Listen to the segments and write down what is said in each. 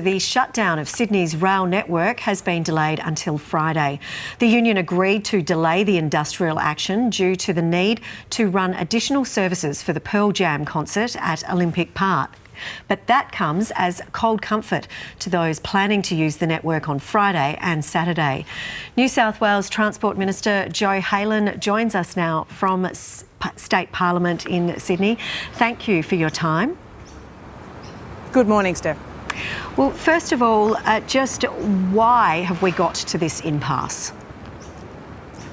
the shutdown of Sydney's rail network has been delayed until Friday. The union agreed to delay the industrial action due to the need to run additional services for the Pearl Jam concert at Olympic Park. But that comes as cold comfort to those planning to use the network on Friday and Saturday. New South Wales Transport Minister Joe Haylen joins us now from State Parliament in Sydney. Thank you for your time. Good morning, Steph. Well, first of all, just why have we got to this impasse?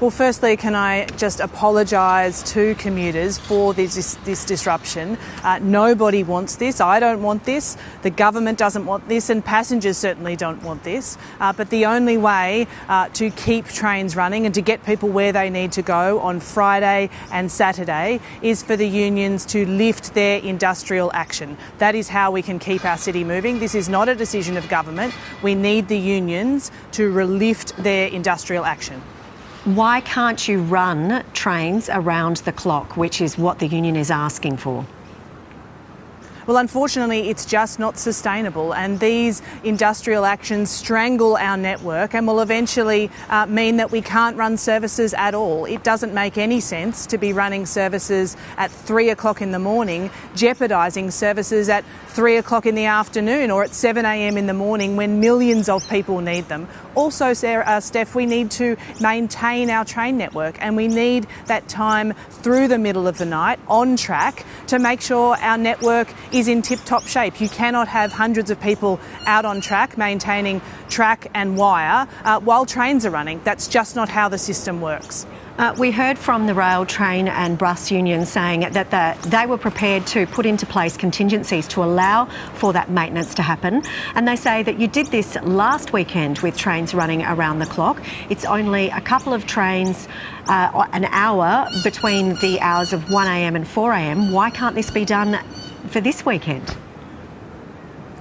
Well, firstly, can I just apologise to commuters for this disruption. Nobody wants this. I don't want this. The government doesn't want this, and passengers certainly don't want this. But the only way to keep trains running and to get people where they need to go on Friday and Saturday is for the unions to lift their industrial action. That is how we can keep our city moving. This is not a decision of government. We need the unions to lift their industrial action. Why can't you run trains around the clock, which is what the union is asking for? Well, unfortunately, it's just not sustainable, and these industrial actions strangle our network and will eventually mean that we can't run services at all. It doesn't make any sense to be running services at 3 o'clock in the morning, jeopardising services at 3 o'clock in the afternoon or at 7 a.m. in the morning when millions of people need them. Also, Steph, we need to maintain our train network, and we need that time through the middle of the night on track to make sure our network is in tip-top shape. You cannot have hundreds of people out on track maintaining track and wire while trains are running. That's just not how the system works. We heard from the rail, train and bus union saying that they were prepared to put into place contingencies to allow for that maintenance to happen. And they say that you did this last weekend with trains running around the clock. It's only a couple of trains, an hour between the hours of 1 a.m. and 4 a.m. Why can't this be done for this weekend?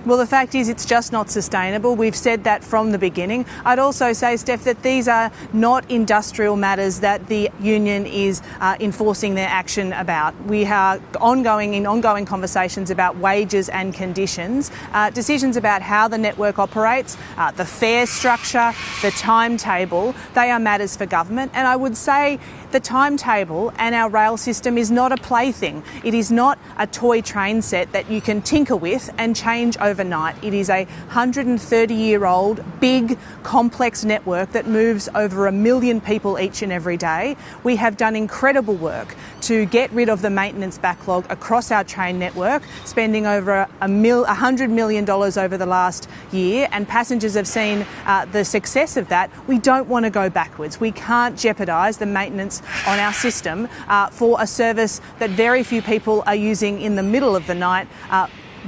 Well, the fact is it's just not sustainable. We've said that from the beginning. I'd also say, Steph, that these are not industrial matters that the union is enforcing their action about. We are ongoing conversations about wages and conditions, decisions about how the network operates, the fare structure, the timetable. They are matters for government. And I would say the timetable and our rail system is not a plaything. It is not a toy train set that you can tinker with and change overnight. It is a 130-year-old, big, complex network that moves over 1 million people each and every day. We have done incredible work to get rid of the maintenance backlog across our train network, spending over $100 million over the last year, and passengers have seen the success of that. We don't want to go backwards. We can't jeopardise the maintenance on our system for a service that very few people are using in the middle of the night,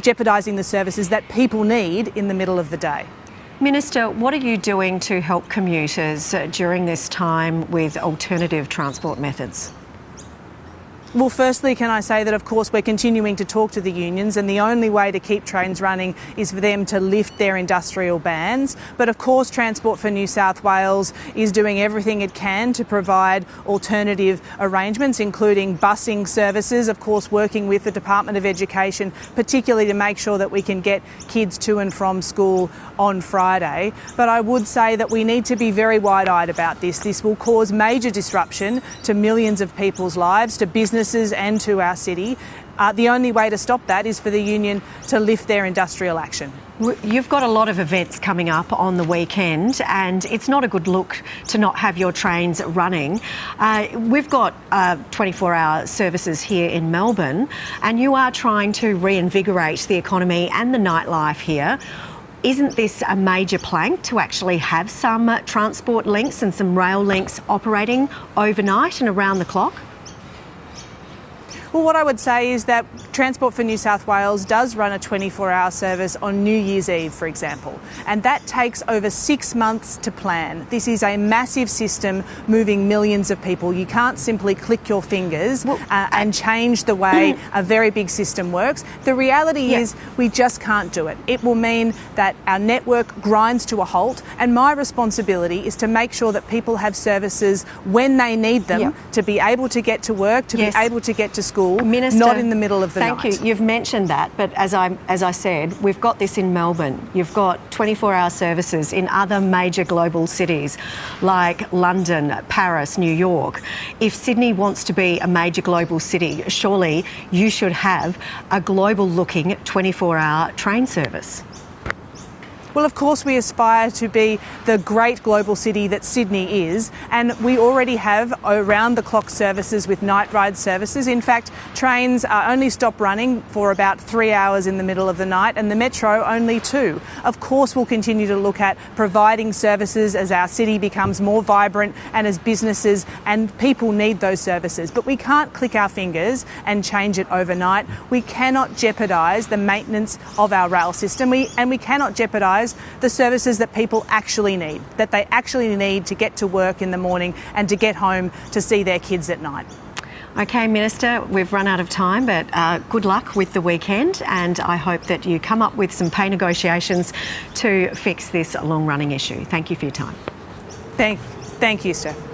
jeopardising the services that people need in the middle of the day. Minister, what are you doing to help commuters during this time with alternative transport methods? Well, firstly, can I say that, of course, we're continuing to talk to the unions, and the only way to keep trains running is for them to lift their industrial bans. But, of course, Transport for New South Wales is doing everything it can to provide alternative arrangements, including busing services, of course, working with the Department of Education, particularly to make sure that we can get kids to and from school on Friday. But I would say that we need to be very wide-eyed about this. This will cause major disruption to millions of people's lives, to businesses and to our city. The only way to stop that is for the union to lift their industrial action. You've got a lot of events coming up on the weekend, and it's not a good look to not have your trains running. We've got 24-hour services here in Melbourne, and you are trying to reinvigorate the economy and the nightlife here. Isn't this a major plank to actually have some transport links and some rail links operating overnight and around the clock? Well, what I would say is that Transport for New South Wales does run a 24-hour service on New Year's Eve, for example, and that takes over 6 months to plan. This is a massive system moving millions of people. You can't simply click your fingers and change the way a very big system works. The reality is we just can't do it. It will mean that our network grinds to a halt, and my responsibility is to make sure that people have services when they need them to be able to get to work, to be able to get to school, school, Minister, not in the middle of the night. Thank you. You've mentioned that, but as I said, we've got this in Melbourne. You've got 24-hour services in other major global cities like London, Paris, New York. If Sydney wants to be a major global city, surely you should have a global-looking 24-hour train service. Well, of course, we aspire to be the great global city that Sydney is, and we already have around-the-clock services with night ride services. In fact, trains only stop running for about 3 hours in the middle of the night, and the metro only 2. Of course, we'll continue to look at providing services as our city becomes more vibrant and as businesses and people need those services. But we can't click our fingers and change it overnight. We cannot jeopardise the maintenance of our rail system, and we cannot jeopardise the services that people actually need, that they actually need to get to work in the morning and to get home to see their kids at night. Okay, Minister, we've run out of time, but good luck with the weekend, and I hope that you come up with some pay negotiations to fix this long-running issue. Thank you for your time. Thank you, Steph.